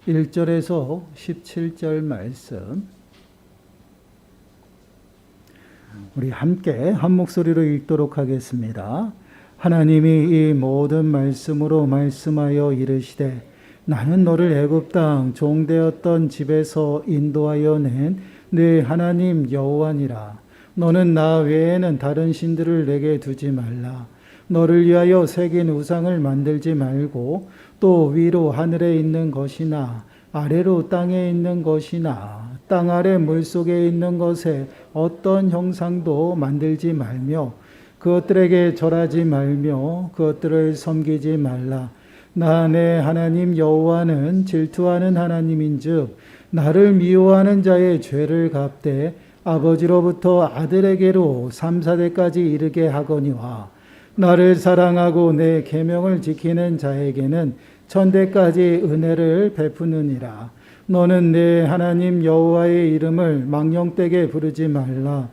1절에서 17절 말씀 우리 함께 한 목소리로 읽도록 하겠습니다. 하나님이 이 모든 말씀으로 말씀하여 이르시되 나는 너를 애굽 땅 종되었던 집에서 인도하여 낸 네 하나님 여호와니라. 너는 나 외에는 다른 신들을 내게 두지 말라. 너를 위하여 새긴 우상을 만들지 말고 또 위로 하늘에 있는 것이나 아래로 땅에 있는 것이나 땅 아래 물속에 있는 것에 어떤 형상도 만들지 말며 그것들에게 절하지 말며 그것들을 섬기지 말라. 나 내 하나님 여호와는 질투하는 하나님인즉 나를 미워하는 자의 죄를 갚되 아버지로부터 아들에게로 3, 4대까지 이르게 하거니와 나를 사랑하고 내 계명을 지키는 자에게는 천대까지 은혜를 베푸느니라. 너는 내 하나님 여호와의 이름을 망령되게 부르지 말라.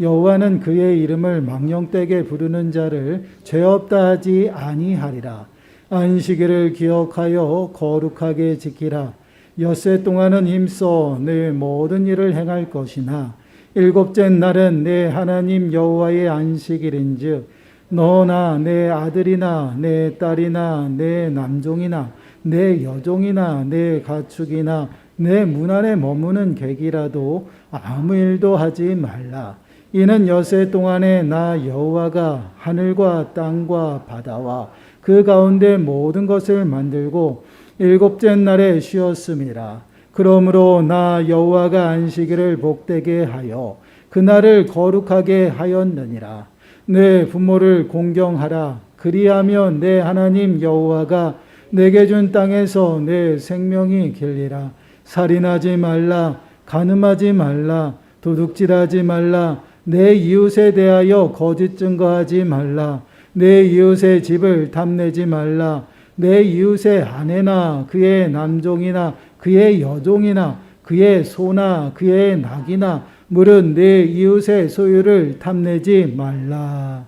여호와는 그의 이름을 망령되게 부르는 자를 죄 없다 하지 아니하리라. 안식일을 기억하여 거룩하게 지키라. 엿새 동안은 힘써 내 모든 일을 행할 것이나 일곱째 날은 내 하나님 여호와의 안식일인즉 너나 내 아들이나 내 딸이나 내 남종이나 내 여종이나 내 가축이나 내 문 안에 머무는 객이라도 아무 일도 하지 말라. 이는 엿새 동안에 나 여호와가 하늘과 땅과 바다와 그 가운데 모든 것을 만들고 일곱째 날에 쉬었음이라. 그러므로 나 여호와가 안식일을 복되게 하여 그날을 거룩하게 하였느니라. 내 부모를 공경하라. 그리하면 내 하나님 여호와가 내게 준 땅에서 내 생명이 길리라. 살인하지 말라. 간음하지 말라. 도둑질하지 말라. 내 이웃에 대하여 거짓 증거하지 말라. 내 이웃의 집을 탐내지 말라. 내 이웃의 아내나 그의 남종이나 그의 여종이나 그의 소나 그의 낙이나 물은 내 이웃의 소유를 탐내지 말라.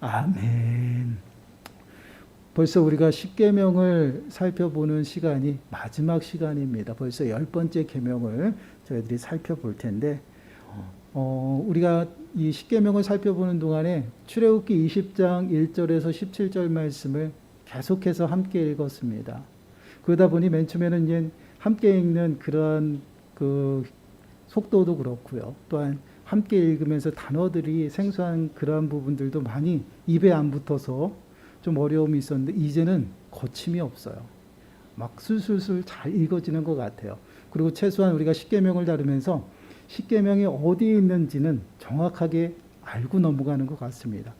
아멘. 벌써 우리가 십계명을 살펴보는 시간이 마지막 시간입니다. 벌써 10번째 계명을 저희들이 살펴볼 텐데 우리가 이 십계명을 살펴보는 동안에 출애굽기 20장 1절에서 17절 말씀을 계속해서 함께 읽었습니다. 그러다 보니 맨 처음에는 이제 함께 읽는 그러한 그 속도도 그렇고요. 또한 함께 읽으면서 단어들이 생소한 그러한 부분들도 많이 입에 안 붙어서 좀 어려움이 있었는데 이제는 거침이 없어요. 막 술술술 잘 읽어지는 것 같아요. 그리고 최소한 우리가 십계명을 다루면서 십계명이 어디에 있는지는 정확하게 알고 넘어가는 것 같습니다.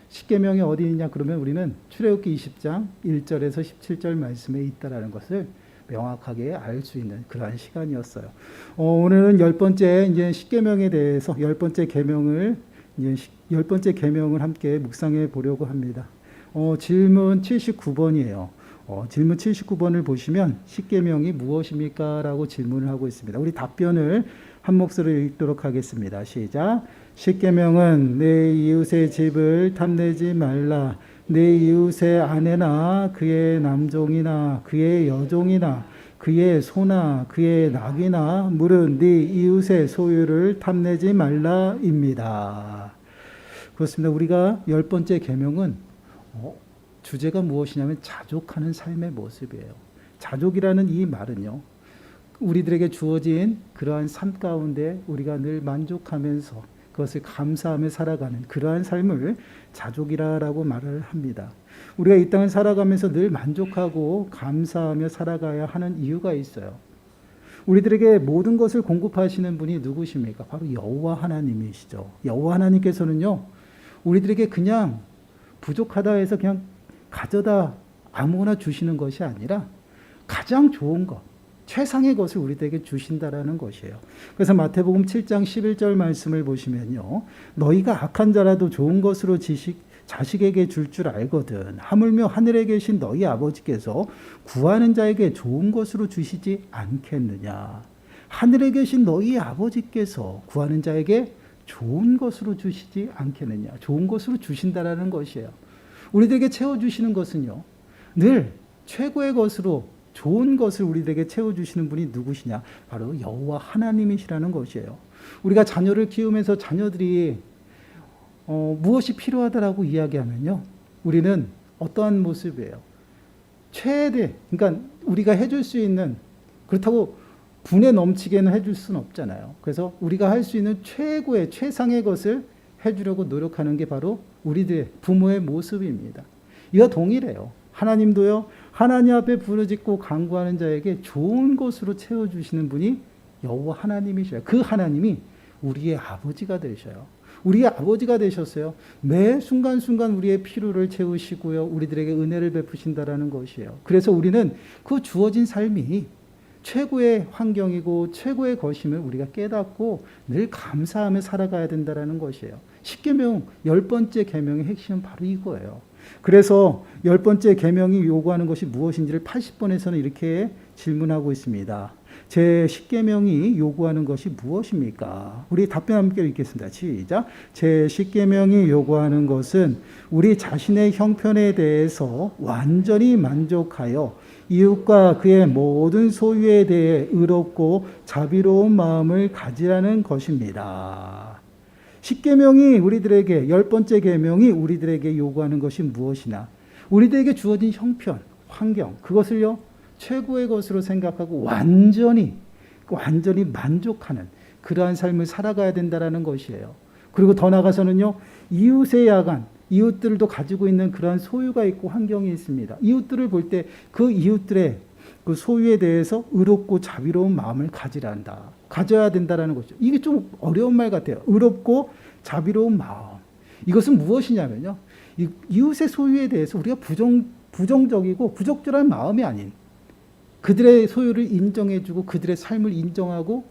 십계명이 어디 있냐 그러면 우리는 출애굽기 20장 1절에서 17절 말씀에 있다라는 것을 명확하게 알 수 있는 그러한 시간이었어요. 오늘은 10번째 이제 십계명에 대해서 10번째 계명을 이제 10번째 계명을 함께 묵상해 보려고 합니다. 질문 79번이에요. 질문 79번을 보시면 십계명이 무엇입니까? 라고 질문을 하고 있습니다. 우리 답변을 한 목소리로 읽도록 하겠습니다. 시작. 십계명은 내 이웃의 집을 탐내지 말라. 내 이웃의 아내나 그의 남종이나 그의 여종이나 그의 소나 그의 낙이나 물은 네 이웃의 소유를 탐내지 말라입니다. 그렇습니다. 우리가 10번째 계명은 주제가 무엇이냐면 자족하는 삶의 모습이에요. 자족이라는 이 말은요, 우리들에게 주어진 그러한 삶 가운데 우리가 늘 만족하면서 그것을 감사하며 살아가는 그러한 삶을 자족이라고 말을 합니다. 우리가 이 땅을 살아가면서 늘 만족하고 감사하며 살아가야 하는 이유가 있어요. 우리들에게 모든 것을 공급하시는 분이 누구십니까? 바로 여호와 하나님이시죠. 여호와 하나님께서는요, 우리들에게 그냥 부족하다 해서 그냥 가져다 아무거나 주시는 것이 아니라 가장 좋은 것, 최상의 것을 우리들에게 주신다라는 것이에요. 그래서 마태복음 7장 11절 말씀을 보시면요, 너희가 악한 자라도 좋은 것으로 자식에게 줄 알거든 하물며 하늘에 계신 너희 아버지께서 구하는 자에게 좋은 것으로 주시지 않겠느냐. 하늘에 계신 너희 아버지께서 구하는 자에게 좋은 것으로 주시지 않겠느냐. 좋은 것으로 주신다라는 것이에요. 우리들에게 채워주시는 것은요, 늘 최고의 것으로 좋은 것을 우리들에게 채워주시는 분이 누구시냐? 바로 여호와 하나님이시라는 것이에요. 우리가 자녀를 키우면서 자녀들이 무엇이 필요하다라고 이야기하면요, 우리는 어떠한 모습이에요? 최대, 그러니까 우리가 해줄 수 있는, 그렇다고 분에 넘치게는 해줄 수는 없잖아요. 그래서 우리가 할 수 있는 최고의 최상의 것을 해주려고 노력하는 게 바로 우리들의 부모의 모습입니다. 이와 동일해요. 하나님도요, 하나님 앞에 부르짖고 간구하는 자에게 좋은 것으로 채워주시는 분이 여호와 하나님이셔요. 그 하나님이 우리의 아버지가 되셔요. 우리의 아버지가 되셨어요. 매 순간순간 우리의 필요를 채우시고요, 우리들에게 은혜를 베푸신다라는 것이에요. 그래서 우리는 그 주어진 삶이 최고의 환경이고 최고의 것임을 우리가 깨닫고 늘 감사하며 살아가야 된다라는 것이에요. 십계명 10번째 계명의 핵심은 바로 이거예요. 그래서 10번째 계명이 요구하는 것이 무엇인지를 80번에서는 이렇게 질문하고 있습니다. 제 10계명이 요구하는 것이 무엇입니까? 우리 답변 함께 읽겠습니다. 시작. 제 10계명이 요구하는 것은 우리 자신의 형편에 대해서 완전히 만족하여 이웃과 그의 모든 소유에 대해 의롭고 자비로운 마음을 가지라는 것입니다. 10계명이 우리들에게, 10번째 계명이 우리들에게 요구하는 것이 무엇이나 우리들에게 주어진 형편, 환경, 그것을요 최고의 것으로 생각하고 완전히 만족하는 그러한 삶을 살아가야 된다는 것이에요. 그리고 더 나아가서는요, 이웃의 야간, 이웃들도 가지고 있는 그러한 소유가 있고 환경이 있습니다. 이웃들을 볼 때 그 이웃들의 그 소유에 대해서 의롭고 자비로운 마음을 가져야 된다는 거죠. 이게 좀 어려운 말 같아요. 의롭고 자비로운 마음. 이것은 무엇이냐면요, 이웃의 소유에 대해서 우리가 부정적이고 부적절한 마음이 아닌 그들의 소유를 인정해주고 그들의 삶을 인정하고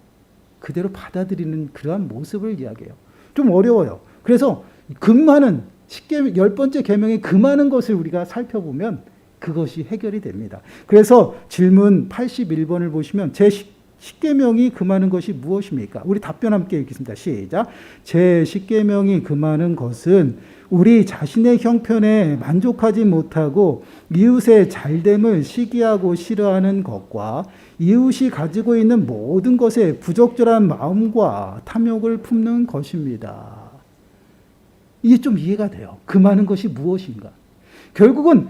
그대로 받아들이는 그러한 모습을 이야기해요. 좀 어려워요. 그래서 금하는 10번째 계명의 금하는 것을 우리가 살펴보면 그것이 해결이 됩니다. 그래서 질문 81번을 보시면 제 10계명이 금하는 것이 무엇입니까? 우리 답변 함께 읽겠습니다. 시작. 제 10계명이 금하는 것은 우리 자신의 형편에 만족하지 못하고 이웃의 잘됨을 시기하고 싫어하는 것과 이웃이 가지고 있는 모든 것에 부적절한 마음과 탐욕을 품는 것입니다. 이게 좀 이해가 돼요. 금하는 것이 무엇인가? 결국은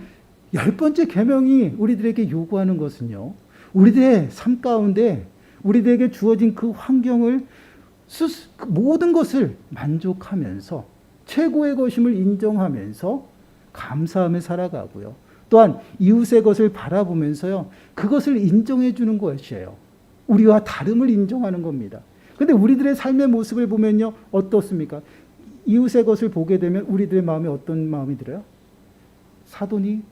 10번째 계명이 우리들에게 요구하는 것은요, 우리들의 삶 가운데 우리들에게 주어진 그 환경을 모든 것을 만족하면서 최고의 것임을 인정하면서 감사하며 살아가고요. 또한 이웃의 것을 바라보면서요, 그것을 인정해 주는 것이에요. 우리와 다름을 인정하는 겁니다. 그런데 우리들의 삶의 모습을 보면요, 어떻습니까? 이웃의 것을 보게 되면 우리들의 마음에 어떤 마음이 들어요? 사돈이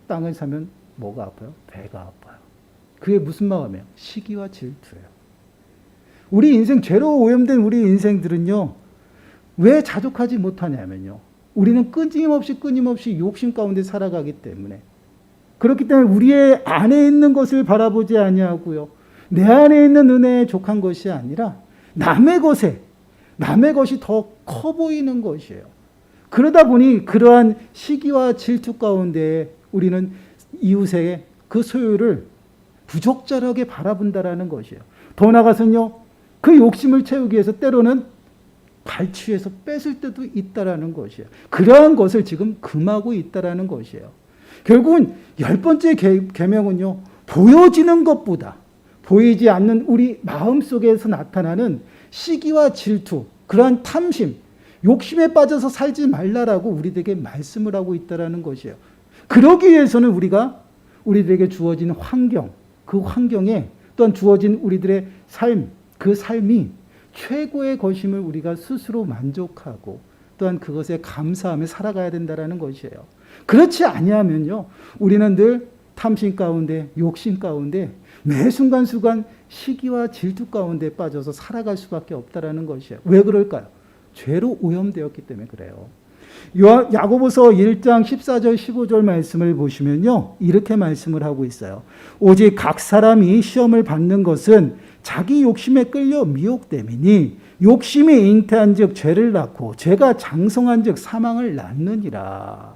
땅을 사면 뭐가 아파요? 배가 아파요. 그게 무슨 마음이에요? 시기와 질투예요. 우리 인생, 죄로 오염된 우리 인생들은요, 왜 자족하지 못하냐면요, 우리는 끊임없이 욕심 가운데 살아가기 때문에, 그렇기 때문에 우리의 안에 있는 것을 바라보지 아니하고요, 내 안에 있는 은혜에 족한 것이 아니라 남의 것이 더 커 보이는 것이에요. 그러다 보니 그러한 시기와 질투 가운데 우리는 이웃의 그 소유를 부적절하게 바라본다라는 것이에요. 더 나아가서는요, 그 욕심을 채우기 위해서 때로는 갈취해서 뺏을 때도 있다라는 것이에요. 그러한 것을 지금 금하고 있다라는 것이에요. 결국은 10번째 계명은요, 보여지는 것보다 보이지 않는 우리 마음속에서 나타나는 시기와 질투, 그러한 탐심, 욕심에 빠져서 살지 말라라고 우리들에게 말씀을 하고 있다라는 것이에요. 그러기 위해서는 우리들에게 주어진 환경, 그 환경에 또한 주어진 우리들의 삶, 그 삶이 최고의 것임을 우리가 스스로 만족하고 또한 그것에 감사하며 살아가야 된다라는 것이에요. 그렇지 아니하면요, 우리는 늘 탐심 가운데, 욕심 가운데 매 순간순간 시기와 질투 가운데 빠져서 살아갈 수밖에 없다라는 것이에요. 왜 그럴까요? 죄로 오염되었기 때문에 그래요. 야고보서 1장 14절 15절 말씀을 보시면요, 이렇게 말씀을 하고 있어요. 오직 각 사람이 시험을 받는 것은 자기 욕심에 끌려 미혹됨이니 욕심이 잉태한 즉 죄를 낳고 죄가 장성한 즉 사망을 낳느니라.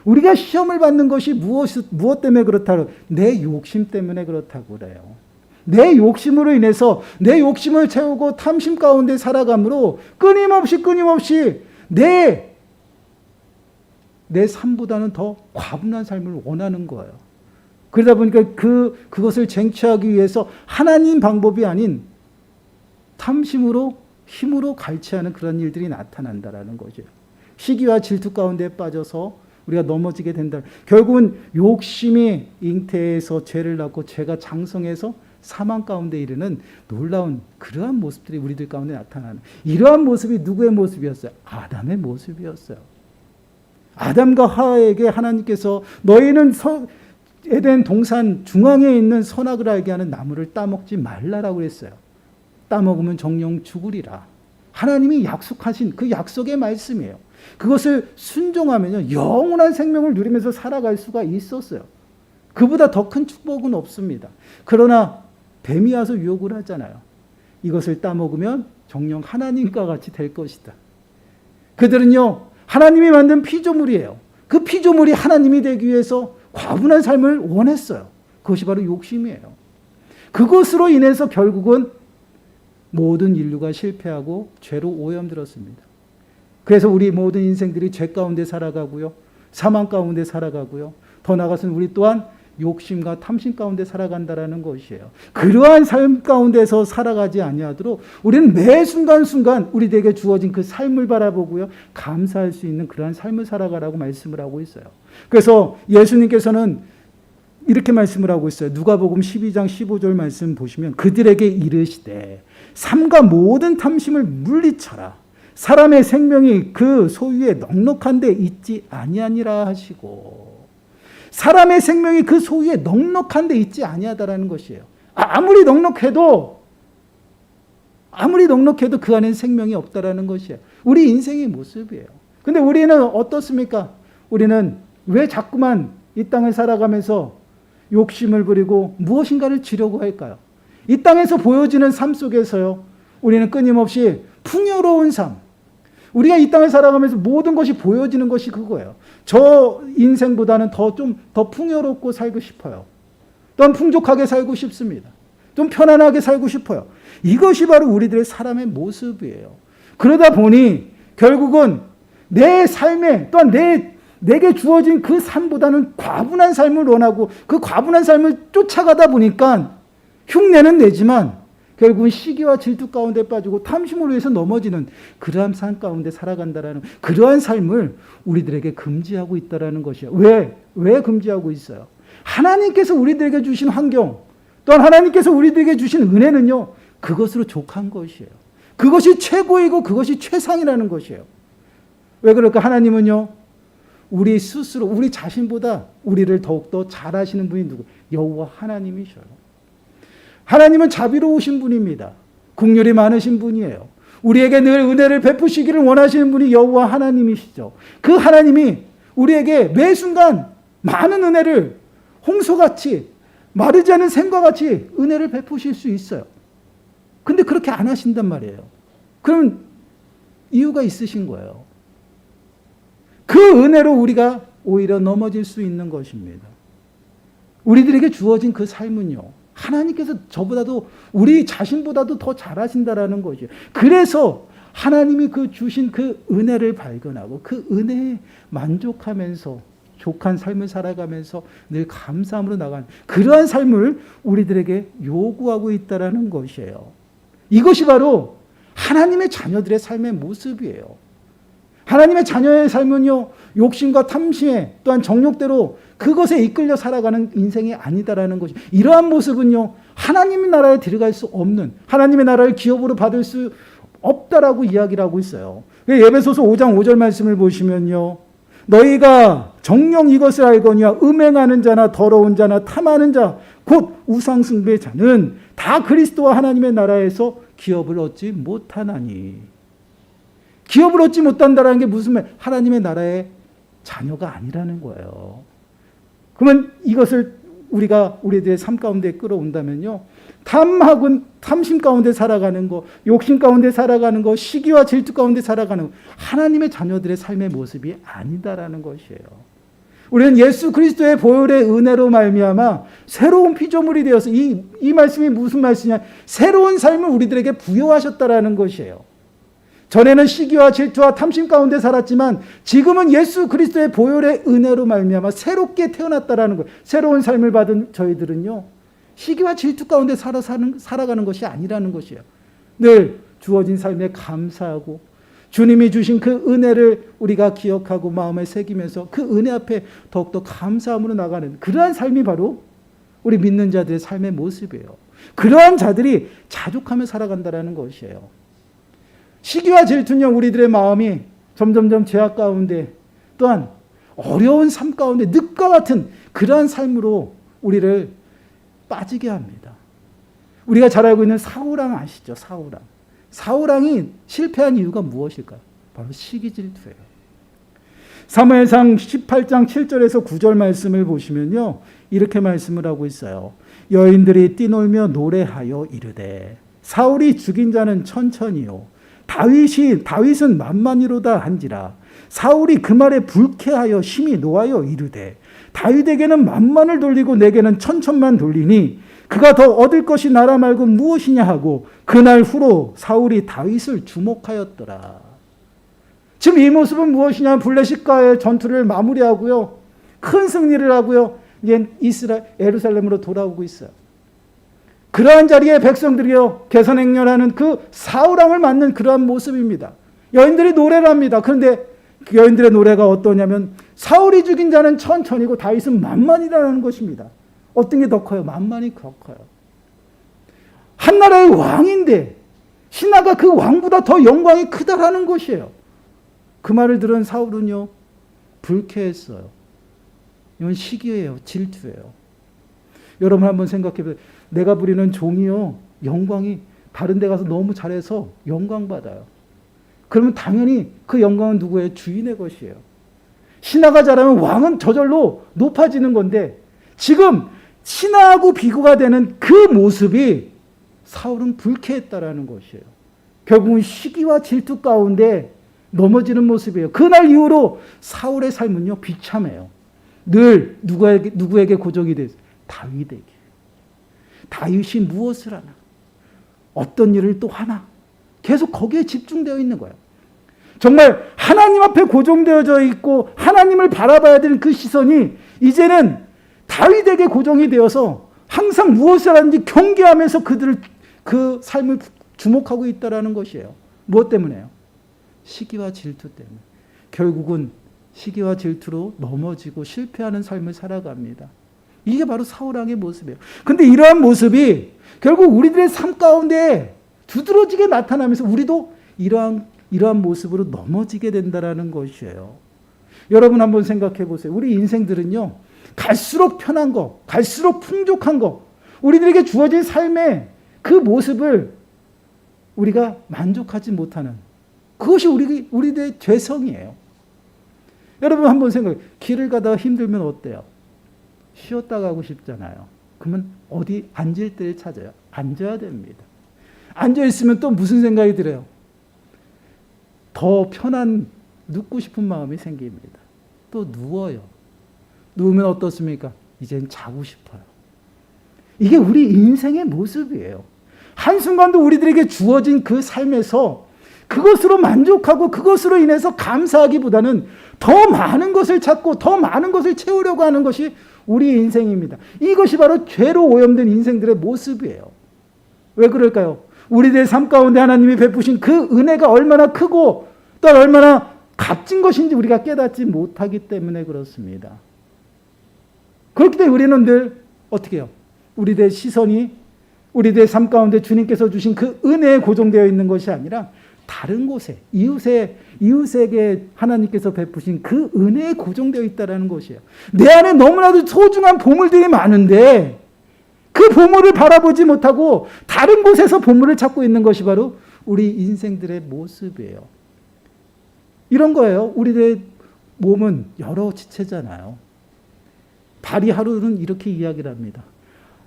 우리가 시험을 받는 것이 무엇 때문에 그렇다고, 내 욕심 때문에 그렇다고 그래요. 내 욕심으로 인해서 내 욕심을 채우고 탐심 가운데 살아감으로 끊임없이 내 삶보다는 더 과분한 삶을 원하는 거예요. 그러다 보니까 그것을 쟁취하기 위해서 하나님 방법이 아닌 탐심으로 힘으로 갈취하는 그런 일들이 나타난다라는 거죠. 시기와 질투 가운데 빠져서 우리가 넘어지게 된다. 결국은 욕심이 잉태해서 죄를 낳고 죄가 장성해서 사망 가운데 이르는 놀라운 그러한 모습들이 우리들 가운데 나타나는, 이러한 모습이 누구의 모습이었어요? 아담의 모습이었어요. 아담과 하와에게 하나님께서 너희는 에덴 동산 중앙에 있는 선악을 알게 하는 나무를 따먹지 말라라고 했어요. 따먹으면 정령 죽으리라. 하나님이 약속하신 그 약속의 말씀이에요. 그것을 순종하면요, 영원한 생명을 누리면서 살아갈 수가 있었어요. 그보다 더 큰 축복은 없습니다. 그러나 뱀이 와서 유혹을 하잖아요. 이것을 따먹으면 정녕 하나님과 같이 될 것이다. 그들은요, 하나님이 만든 피조물이에요. 그 피조물이 하나님이 되기 위해서 과분한 삶을 원했어요. 그것이 바로 욕심이에요. 그것으로 인해서 결국은 모든 인류가 실패하고 죄로 오염들었습니다. 그래서 우리 모든 인생들이 죄 가운데 살아가고요, 사망 가운데 살아가고요, 더 나아가서는 우리 또한 욕심과 탐심 가운데 살아간다라는 것이에요. 그러한 삶 가운데서 살아가지 아니하도록 우리는 매 순간순간 우리에게 주어진 그 삶을 바라보고요, 감사할 수 있는 그러한 삶을 살아가라고 말씀을 하고 있어요. 그래서 예수님께서는 이렇게 말씀을 하고 있어요. 누가복음 12장 15절 말씀 보시면 그들에게 이르시되 삼가 모든 탐심을 물리쳐라. 사람의 생명이 그 소유에 넉넉한 데 있지 아니하니라 하시고, 사람의 생명이 그 소유에 넉넉한 데 있지 아니하다라는 것이에요. 아무리 넉넉해도 그 안에는 생명이 없다라는 것이에요. 우리 인생의 모습이에요. 근데 우리는 어떻습니까? 우리는 왜 자꾸만 이 땅을 살아가면서 욕심을 부리고 무엇인가를 지려고 할까요? 이 땅에서 보여지는 삶 속에서요, 우리는 끊임없이 풍요로운 삶, 우리가 이 땅을 살아가면서 모든 것이 보여지는 것이 그거예요. 저 인생보다는 좀 더 풍요롭고 살고 싶어요. 또한 풍족하게 살고 싶습니다. 좀 편안하게 살고 싶어요. 이것이 바로 우리들의 사람의 모습이에요. 그러다 보니 결국은 내 삶에, 또한 내게 주어진 그 삶보다는 과분한 삶을 원하고 그 과분한 삶을 쫓아가다 보니까 흉내는 내지만 결국은 시기와 질투 가운데 빠지고 탐심으로 해서 넘어지는 그러한 삶 가운데 살아간다라는, 그러한 삶을 우리들에게 금지하고 있다라는 것이에요. 왜 금지하고 있어요? 하나님께서 우리들에게 주신 환경, 또한 하나님께서 우리들에게 주신 은혜는요, 그것으로 족한 것이에요. 그것이 최고이고 그것이 최상이라는 것이에요. 왜 그럴까? 하나님은요, 우리 스스로, 우리 자신보다 우리를 더욱더 잘 아시는 분이 누구? 여호와 하나님이셔요. 하나님은 자비로우신 분입니다. 긍휼이 많으신 분이에요. 우리에게 늘 은혜를 베푸시기를 원하시는 분이 여호와 하나님이시죠. 그 하나님이 우리에게 매 순간 많은 은혜를 홍소같이 마르지 않은 샘과 같이 은혜를 베푸실 수 있어요. 근데 그렇게 안 하신단 말이에요. 그럼 이유가 있으신 거예요. 그 은혜로 우리가 오히려 넘어질 수 있는 것입니다. 우리들에게 주어진 그 삶은요, 하나님께서 저보다도, 우리 자신보다도 더 잘하신다라는 거죠. 그래서 하나님이 주신 그 은혜를 발견하고 그 은혜에 만족하면서 족한 삶을 살아가면서 늘 감사함으로 나가는 그러한 삶을 우리들에게 요구하고 있다라는 것이에요. 이것이 바로 하나님의 자녀들의 삶의 모습이에요. 하나님의 자녀의 삶은요, 욕심과 탐심에, 또한 정욕대로 그것에 이끌려 살아가는 인생이 아니다라는 것이, 이러한 모습은요, 하나님의 나라에 들어갈 수 없는, 하나님의 나라를 기업으로 받을 수 없다라고 이야기를 하고 있어요. 에베소서 5장 5절 말씀을 보시면요, 너희가 정녕 이것을 알거니와 음행하는 자나 더러운 자나 탐하는 자 곧 우상 숭배자는 다 그리스도와 하나님의 나라에서 기업을 얻지 못하나니. 기업을 얻지 못한다는 게 무슨 말? 하나님의 나라의 자녀가 아니라는 거예요. 그러면 이것을 우리가 우리들의 삶 가운데 끌어온다면요, 탐심 가운데 살아가는 거, 욕심 가운데 살아가는 거, 시기와 질투 가운데 살아가는 거, 하나님의 자녀들의 삶의 모습이 아니다라는 것이에요. 우리는 예수 그리스도의 보혈의 은혜로 말미암아 새로운 피조물이 되어서 이 말씀이 무슨 말씀이냐? 새로운 삶을 우리들에게 부여하셨다라는 것이에요. 전에는 시기와 질투와 탐심 가운데 살았지만 지금은 예수 그리스도의 보혈의 은혜로 말미암아 새롭게 태어났다라는 거예요. 새로운 삶을 받은 저희들은요, 시기와 질투 가운데 살아가는 것이 아니라는 것이에요. 늘 주어진 삶에 감사하고 주님이 주신 그 은혜를 우리가 기억하고 마음에 새기면서 그 은혜 앞에 더욱더 감사함으로 나가는 그러한 삶이 바로 우리 믿는 자들의 삶의 모습이에요. 그러한 자들이 자족하며 살아간다는 것이에요. 시기와 질투는 우리들의 마음이 점점점 죄악 가운데 또한 어려운 삶 가운데 늪과 같은 그러한 삶으로 우리를 빠지게 합니다. 우리가 잘 알고 있는 사울왕 아시죠? 사울왕이 실패한 이유가 무엇일까요? 바로 시기 질투예요. 사무엘상 18장 7절에서 9절 말씀을 보시면요, 이렇게 말씀을 하고 있어요. 여인들이 뛰놀며 노래하여 이르되 사울이 죽인 자는 천천히요 다윗은 만만이로다 한지라. 사울이 그 말에 불쾌하여 심히 노하여 이르되 다윗에게는 만만을 돌리고 내게는 천천만 돌리니 그가 더 얻을 것이 나라 말고 무엇이냐 하고 그날 후로 사울이 다윗을 주목하였더라. 지금 이 모습은 무엇이냐? 블레셋과의 전투를 마무리하고요, 큰 승리를 하고요, 이제 예루살렘으로 돌아오고 있어요. 그러한 자리에 백성들이요 개선행렬하는 그 사울왕을 맞는 그러한 모습입니다. 여인들이 노래를 합니다. 그런데 그 여인들의 노래가 어떠냐면 사울이 죽인 자는 천천히고 다윗은 만만이라는 것입니다. 어떤 게 더 커요? 만만이 더 커요. 한 나라의 왕인데 신하가 그 왕보다 더 영광이 크다라는 것이에요. 그 말을 들은 사울은요 불쾌했어요. 이건 시기예요. 질투예요. 여러분 한번 생각해 보세요. 내가 부리는 종이요 영광이 다른 데 가서 너무 잘해서 영광 받아요. 그러면 당연히 그 영광은 누구의? 주인의 것이에요. 신하가 잘하면 왕은 저절로 높아지는 건데 지금 신하하고 비교가 되는 그 모습이 사울은 불쾌했다라는 것이에요. 결국은 시기와 질투 가운데 넘어지는 모습이에요. 그날 이후로 사울의 삶은요 비참해요. 늘 누구에게 고정이 됐어요? 다윗에게. 다윗이 무엇을 하나? 어떤 일을 또 하나? 계속 거기에 집중되어 있는 거예요. 정말 하나님 앞에 고정되어져 있고 하나님을 바라봐야 되는 그 시선이 이제는 다윗에게 고정이 되어서 항상 무엇을 하는지 경계하면서 그 삶을 주목하고 있다는 것이에요. 무엇 때문에요? 시기와 질투 때문에. 결국은 시기와 질투로 넘어지고 실패하는 삶을 살아갑니다. 이게 바로 사울왕의 모습이에요. 그런데 이러한 모습이 결국 우리들의 삶 가운데 두드러지게 나타나면서 우리도 이러한 모습으로 넘어지게 된다는 것이에요. 여러분 한번 생각해 보세요. 우리 인생들은요, 갈수록 편한 거, 갈수록 풍족한 거, 우리들에게 주어진 삶의 그 모습을 우리가 만족하지 못하는 그것이 우리들의 죄성이에요. 여러분 한번 생각해. 길을 가다가 힘들면 어때요? 쉬었다 가고 싶잖아요. 그러면 어디 앉을 때를 찾아요. 앉아야 됩니다. 앉아있으면 또 무슨 생각이 들어요? 더 편한 눕고 싶은 마음이 생깁니다. 또 누워요. 누우면 어떻습니까? 이젠 자고 싶어요. 이게 우리 인생의 모습이에요. 한순간도 우리들에게 주어진 그 삶에서 그것으로 만족하고 그것으로 인해서 감사하기보다는 더 많은 것을 찾고 더 많은 것을 채우려고 하는 것이 우리 인생입니다. 이것이 바로 죄로 오염된 인생들의 모습이에요. 왜 그럴까요? 우리들의 삶 가운데 하나님이 베푸신 그 은혜가 얼마나 크고 또 얼마나 값진 것인지 우리가 깨닫지 못하기 때문에 그렇습니다. 그렇기 때문에 우리는 늘 어떻게 해요? 우리들의 시선이 우리들의 삶 가운데 주님께서 주신 그 은혜에 고정되어 있는 것이 아니라 다른 곳에 이웃에게 하나님께서 베푸신 그 은혜에 고정되어 있다는 것이에요. 내 안에 너무나도 소중한 보물들이 많은데 그 보물을 바라보지 못하고 다른 곳에서 보물을 찾고 있는 것이 바로 우리 인생들의 모습이에요. 이런 거예요. 우리의 몸은 여러 지체잖아요. 발이 하루는 이렇게 이야기를 합니다.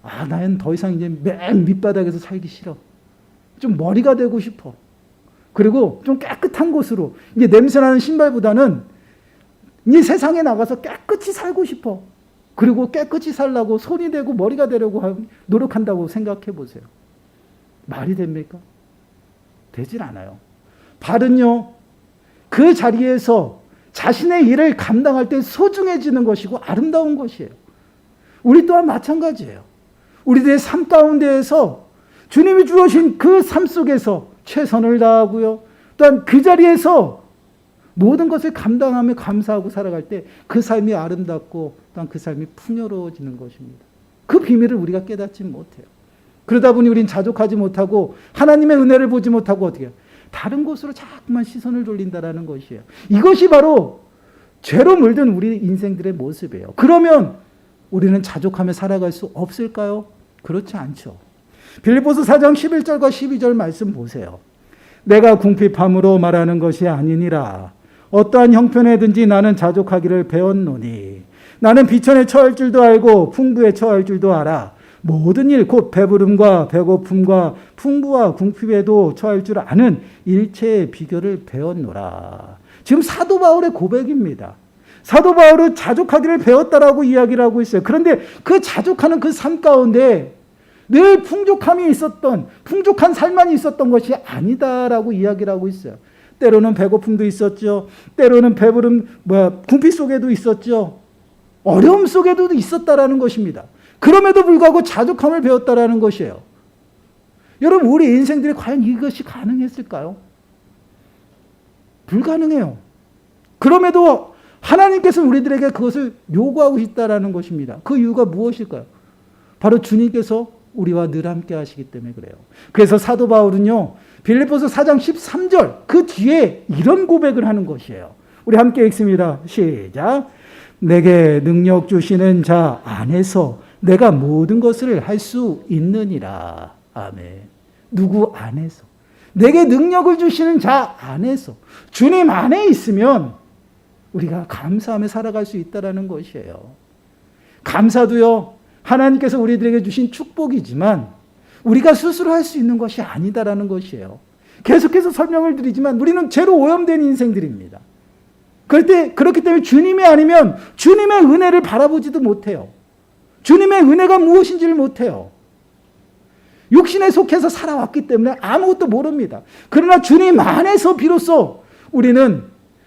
나는 더 이상 이제 맨 밑바닥에서 살기 싫어. 좀 머리가 되고 싶어. 그리고 좀 깨끗한 곳으로, 이제 냄새나는 신발보다는 이 세상에 나가서 깨끗이 살고 싶어. 그리고 깨끗이 살려고 손이 되고 머리가 되려고 노력한다고 생각해 보세요. 말이 됩니까? 되질 않아요. 발은요, 그 자리에서 자신의 일을 감당할 때 소중해지는 것이고 아름다운 것이에요. 우리 또한 마찬가지예요. 우리들의 삶 가운데에서 주님이 주어진 그 삶 속에서 최선을 다하고요. 또한 그 자리에서 모든 것을 감당하며 감사하고 살아갈 때 그 삶이 아름답고 또한 그 삶이 풍요로워지는 것입니다. 그 비밀을 우리가 깨닫지 못해요. 그러다 보니 우리는 자족하지 못하고 하나님의 은혜를 보지 못하고 어떻게 해요? 다른 곳으로 자꾸만 시선을 돌린다라는 것이에요. 이것이 바로 죄로 물든 우리 인생들의 모습이에요. 그러면 우리는 자족하며 살아갈 수 없을까요? 그렇지 않죠. 빌립보서 4장 11절과 12절 말씀 보세요. 내가 궁핍함으로 말하는 것이 아니니라. 어떠한 형편에든지 나는 자족하기를 배웠노니 나는 비천에 처할 줄도 알고 풍부에 처할 줄도 알아. 모든 일 곧 배부름과 배고픔과 풍부와 궁핍에도 처할 줄 아는 일체의 비결을 배웠노라. 지금 사도 바울의 고백입니다. 사도 바울은 자족하기를 배웠다라고 이야기를 하고 있어요. 그런데 그 자족하는 그 삶 가운데 늘 풍족함이 있었던, 풍족한 삶만 있었던 것이 아니다라고 이야기를 하고 있어요. 때로는 배고픔도 있었죠. 때로는 배부름, 궁핍 속에도 있었죠. 어려움 속에도 있었다라는 것입니다. 그럼에도 불구하고 자족함을 배웠다라는 것이에요. 여러분, 우리 인생들이 과연 이것이 가능했을까요? 불가능해요. 그럼에도 하나님께서 우리들에게 그것을 요구하고 있다라는 것입니다. 그 이유가 무엇일까요? 바로 주님께서 우리와 늘 함께 하시기 때문에 그래요. 그래서 사도 바울은요, 빌립보서 4장 13절 그 뒤에 이런 고백을 하는 것이에요. 우리 함께 읽습니다. 시작. 내게 능력 주시는 자 안에서 내가 모든 것을 할 수 있느니라. 아멘. 누구 안에서? 내게 능력을 주시는 자 안에서. 주님 안에 있으면 우리가 감사하며 살아갈 수 있다는 것이에요. 감사도요, 하나님께서 우리들에게 주신 축복이지만 우리가 스스로 할 수 있는 것이 아니다라는 것이에요. 계속해서 설명을 드리지만 우리는 죄로 오염된 인생들입니다. 그렇기 때문에 주님이 아니면 주님의 은혜를 바라보지도 못해요. 주님의 은혜가 무엇인지를 못해요. 육신에 속해서 살아왔기 때문에 아무것도 모릅니다. 그러나 주님 안에서 비로소 우리는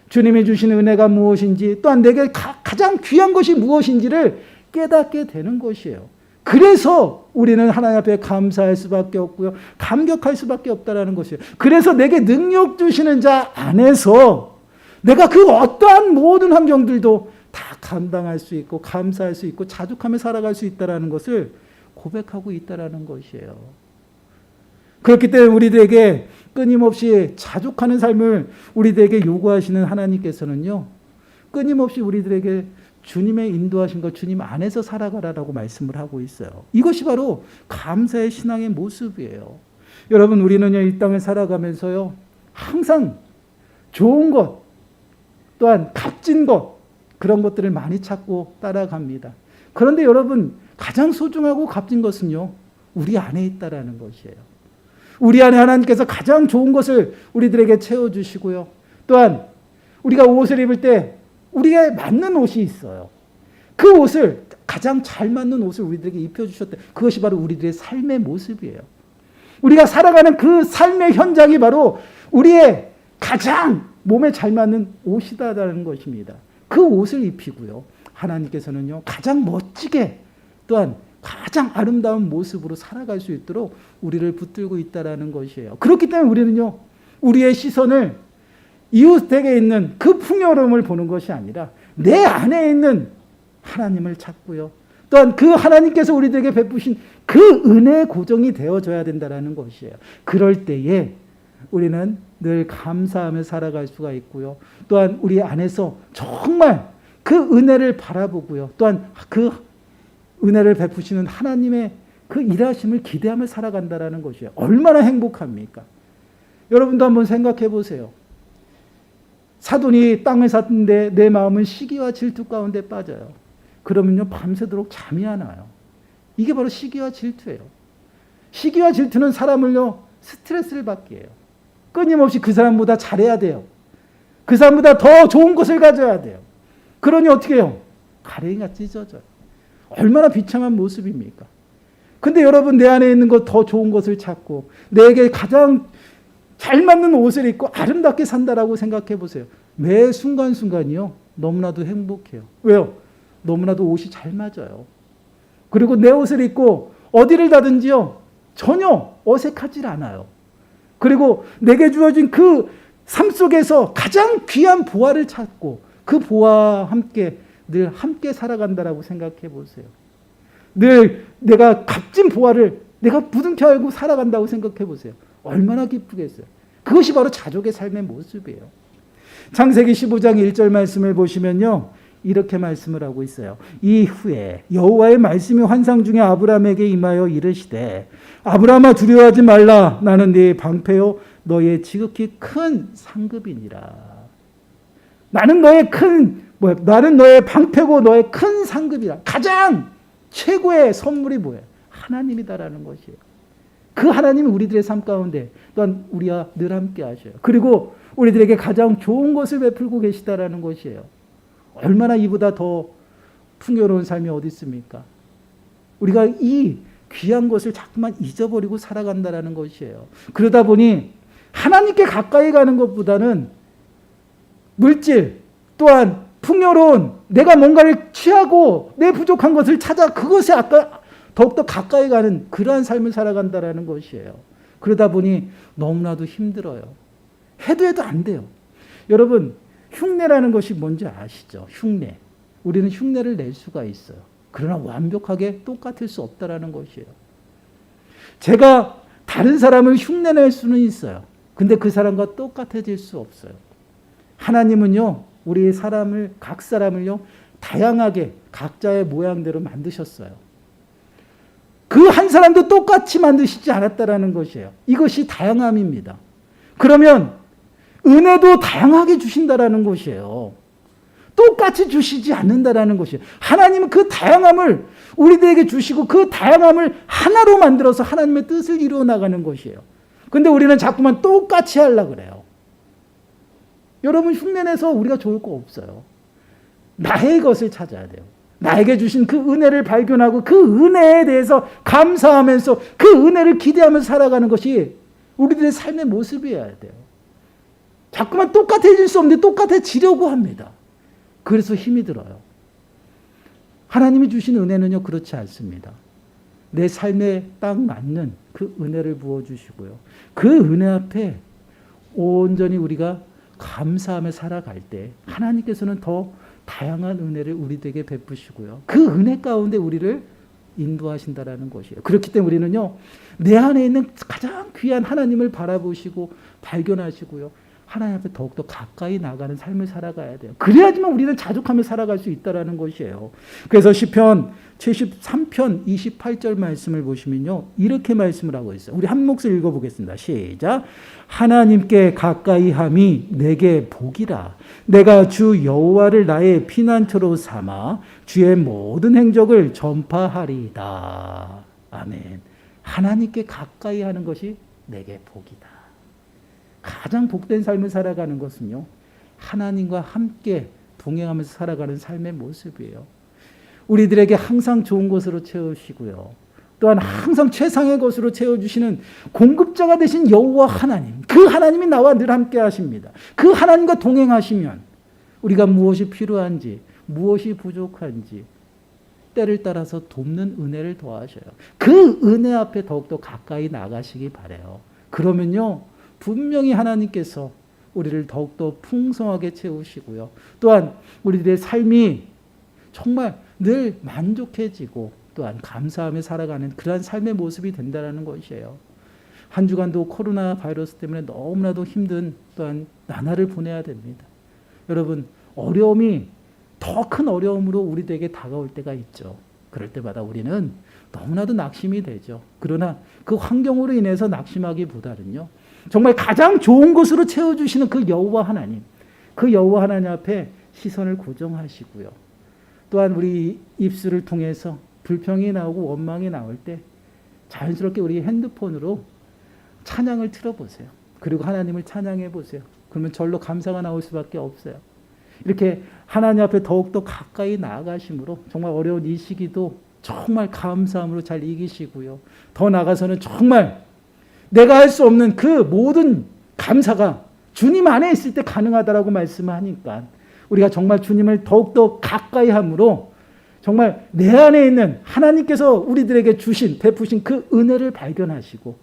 주님이 주시는 은혜가 무엇인지 또한 내게 가장 귀한 것이 무엇인지를 깨닫게 되는 것이에요. 그래서 우리는 하나님 앞에 감사할 수밖에 없고요. 감격할 수밖에 없다는 것이에요. 그래서 내게 능력 주시는 자 안에서 내가 그 어떠한 모든 환경들도 다 감당할 수 있고 감사할 수 있고 자족하며 살아갈 수 있다는 것을 고백하고 있다는 것이에요. 그렇기 때문에 우리들에게 끊임없이 자족하는 삶을 우리들에게 요구하시는 하나님께서는요, 끊임없이 우리들에게 주님의 인도하신 것, 주님 안에서 살아가라라고 말씀을 하고 있어요. 이것이 바로 감사의 신앙의 모습이에요. 여러분, 우리는요, 이 땅을 살아가면서요, 항상 좋은 것, 또한 값진 것, 그런 것들을 많이 찾고 따라갑니다. 그런데 여러분, 가장 소중하고 값진 것은요, 우리 안에 있다라는 것이에요. 우리 안에 하나님께서 가장 좋은 것을 우리들에게 채워주시고요. 또한 우리가 옷을 입을 때 우리에 맞는 옷이 있어요. 그 옷을, 가장 잘 맞는 옷을 우리들에게 입혀주셨대. 그것이 바로 우리들의 삶의 모습이에요. 우리가 살아가는 그 삶의 현장이 바로 우리의 가장 몸에 잘 맞는 옷이다라는 것입니다. 그 옷을 입히고요, 하나님께서는요, 가장 멋지게 또한 가장 아름다운 모습으로 살아갈 수 있도록 우리를 붙들고 있다라는 것이에요. 그렇기 때문에 우리는요, 우리의 시선을 이웃에게 있는 그 풍요로움을 보는 것이 아니라 내 안에 있는 하나님을 찾고요, 또한 그 하나님께서 우리들에게 베푸신 그 은혜의 고정이 되어줘야 된다는 것이에요. 그럴 때에 우리는 늘 감사하며 살아갈 수가 있고요, 또한 우리 안에서 정말 그 은혜를 바라보고요, 또한 그 은혜를 베푸시는 하나님의 그 일하심을 기대하며 살아간다는 것이에요. 얼마나 행복합니까? 여러분도 한번 생각해 보세요. 사돈이 땅을 샀는데 내 마음은 시기와 질투 가운데 빠져요. 그러면요, 밤새도록 잠이 안 와요. 이게 바로 시기와 질투예요. 시기와 질투는 사람을요, 스트레스를 받게 해요. 끊임없이 그 사람보다 잘해야 돼요. 그 사람보다 더 좋은 것을 가져야 돼요. 그러니 어떻게 해요? 가랭이가 찢어져요. 얼마나 비참한 모습입니까? 근데 여러분, 내 안에 있는 것, 더 좋은 것을 찾고 내게 가장 잘 맞는 옷을 입고 아름답게 산다라고 생각해 보세요. 매 순간순간이요, 너무나도 행복해요. 왜요? 너무나도 옷이 잘 맞아요. 그리고 내 옷을 입고 어디를 가든지요, 전혀 어색하지 않아요. 그리고 내게 주어진 그 삶 속에서 가장 귀한 보화를 찾고 그 보화와 함께 늘 함께 살아간다라고 생각해 보세요. 늘 내가 값진 보화를 내가 부둥켜 알고 살아간다고 생각해 보세요. 얼마나 기쁘겠어요. 그것이 바로 자족의 삶의 모습이에요. 창세기 15장 1절 말씀을 보시면요, 이렇게 말씀을 하고 있어요. 이후에 여호와의 말씀이 환상 중에 아브라함에게 임하여 이르시되 아브라함아 두려워하지 말라. 나는 네 방패요 너의 지극히 큰 상급이니라. 나는 너의 방패고 너의 큰 상급이라. 가장 최고의 선물이 뭐예요? 하나님이다라는 것이에요. 그 하나님이 우리들의 삶 가운데 또한 우리와 늘 함께 하셔요. 그리고 우리들에게 가장 좋은 것을 베풀고 계시다라는 것이에요. 얼마나 이보다 더 풍요로운 삶이 어디 있습니까? 우리가 이 귀한 것을 자꾸만 잊어버리고 살아간다라는 것이에요. 그러다 보니 하나님께 가까이 가는 것보다는 물질 또한 풍요로운 내가 뭔가를 취하고 내 부족한 것을 찾아 그것에 더욱더 가까이 가는 그러한 삶을 살아간다라는 것이에요. 그러다 보니 너무나도 힘들어요. 해도 안 돼요. 여러분, 흉내라는 것이 뭔지 아시죠? 흉내. 우리는 흉내를 낼 수가 있어요. 그러나 완벽하게 똑같을 수 없다라는 것이에요. 제가 다른 사람을 흉내낼 수는 있어요. 근데 그 사람과 똑같아질 수 없어요. 하나님은요, 우리 각 사람을요, 다양하게 각자의 모양대로 만드셨어요. 그 한 사람도 똑같이 만드시지 않았다라는 것이에요. 이것이 다양함입니다. 그러면 은혜도 다양하게 주신다라는 것이에요. 똑같이 주시지 않는다라는 것이에요. 하나님은 그 다양함을 우리들에게 주시고 그 다양함을 하나로 만들어서 하나님의 뜻을 이루어 나가는 것이에요. 근데 우리는 자꾸만 똑같이 하려고 그래요. 여러분, 흉내내서 우리가 좋을 거 없어요. 나의 것을 찾아야 돼요. 나에게 주신 그 은혜를 발견하고 그 은혜에 대해서 감사하면서 그 은혜를 기대하면서 살아가는 것이 우리들의 삶의 모습이어야 돼요. 자꾸만 똑같아질 수 없는데 똑같아지려고 합니다. 그래서 힘이 들어요. 하나님이 주신 은혜는요, 그렇지 않습니다. 내 삶에 딱 맞는 그 은혜를 부어주시고요. 그 은혜 앞에 온전히 우리가 감사하며 살아갈 때 하나님께서는 더 다양한 은혜를 우리에게 베푸시고요. 그 은혜 가운데 우리를 인도하신다라는 것이에요. 그렇기 때문에 우리는요, 내 안에 있는 가장 귀한 하나님을 바라보시고 발견하시고요. 하나님 앞에 더욱더 가까이 나가는 삶을 살아가야 돼요. 그래야지만 우리는 자족하며 살아갈 수 있다는 것이에요. 그래서 시편 73편 28절 말씀을 보시면요, 이렇게 말씀을 하고 있어요. 우리 한 목소리 읽어보겠습니다. 시작. 하나님께 가까이 함이 내게 복이라. 내가 주 여호와를 나의 피난처로 삼아 주의 모든 행적을 전파하리이다. 아멘. 하나님께 가까이 하는 것이 내게 복이다. 가장 복된 삶을 살아가는 것은요, 하나님과 함께 동행하면서 살아가는 삶의 모습이에요. 우리들에게 항상 좋은 것으로 채우시고요. 또한 항상 최상의 것으로 채워주시는 공급자가 되신 여호와 하나님, 그 하나님이 나와 늘 함께 하십니다. 그 하나님과 동행하시면 우리가 무엇이 필요한지, 무엇이 부족한지 때를 따라서 돕는 은혜를 더하셔요. 그 은혜 앞에 더욱더 가까이 나가시기 바라요. 그러면요, 분명히 하나님께서 우리를 더욱더 풍성하게 채우시고요. 또한 우리들의 삶이 정말 늘 만족해지고 또한 감사하며 살아가는 그러한 삶의 모습이 된다는 것이에요. 한 주간도 코로나 바이러스 때문에 너무나도 힘든 또한 나날을 보내야 됩니다. 여러분, 어려움이 더 큰 어려움으로 우리에게 다가올 때가 있죠. 그럴 때마다 우리는 너무나도 낙심이 되죠. 그러나 그 환경으로 인해서 낙심하기보다는요, 정말 가장 좋은 것으로 채워주시는 그 여호와 하나님, 그 여호와 하나님 앞에 시선을 고정하시고요. 또한 우리 입술을 통해서 불평이 나오고 원망이 나올 때 자연스럽게 우리 핸드폰으로 찬양을 틀어보세요. 그리고 하나님을 찬양해 보세요. 그러면 절로 감사가 나올 수밖에 없어요. 이렇게 하나님 앞에 더욱더 가까이 나아가심으로 정말 어려운 이 시기도 정말 감사함으로 잘 이기시고요. 더 나아가서는 정말 내가 할 수 없는 그 모든 감사가 주님 안에 있을 때 가능하다라고 말씀을 하니까 우리가 정말 주님을 더욱더 가까이 함으로 정말 내 안에 있는 하나님께서 우리들에게 주신 베푸신 그 은혜를 발견하시고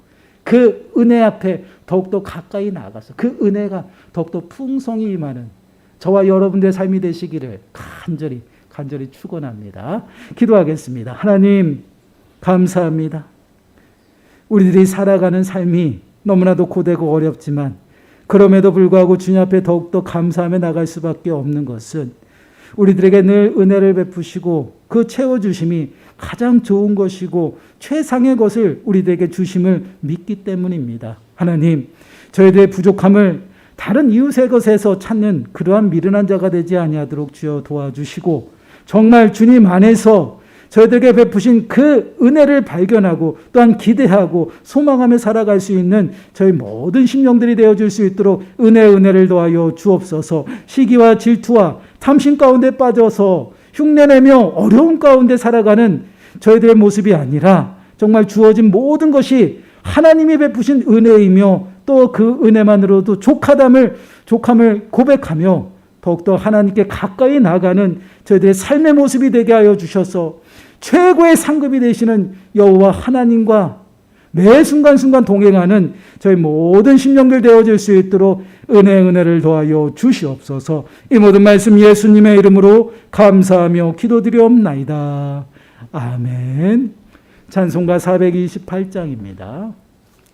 그 은혜 앞에 더욱더 가까이 나아가서 그 은혜가 더욱더 풍성히 임하는 저와 여러분들의 삶이 되시기를 간절히 축원합니다. 기도하겠습니다. 하나님 감사합니다. 우리들이 살아가는 삶이 너무나도 고되고 어렵지만 그럼에도 불구하고 주님 앞에 더욱더 감사하며 나갈 수밖에 없는 것은 우리들에게 늘 은혜를 베푸시고 그 채워주심이 가장 좋은 것이고 최상의 것을 우리들에게 주심을 믿기 때문입니다. 하나님, 저희들의 부족함을 다른 이웃의 것에서 찾는 그러한 미련한 자가 되지 아니하도록 주여 도와주시고 정말 주님 안에서 저희들에게 베푸신 그 은혜를 발견하고 또한 기대하고 소망하며 살아갈 수 있는 저희 모든 심령들이 되어줄 수 있도록 은혜를 더하여 주옵소서. 시기와 질투와 탐심 가운데 빠져서 흉내내며 어려움 가운데 살아가는 저희들의 모습이 아니라 정말 주어진 모든 것이 하나님이 베푸신 은혜이며 또 그 은혜만으로도 족함을 고백하며 더욱더 하나님께 가까이 나가는 저희들의 삶의 모습이 되게 하여 주셔서 최고의 상급이 되시는 여호와 하나님과 매 순간순간 동행하는 저희 모든 심령들 되어질 수 있도록 은혜를 더하여 주시옵소서. 이 모든 말씀 예수님의 이름으로 감사하며 기도드리옵나이다. 아멘. 찬송가 428장입니다.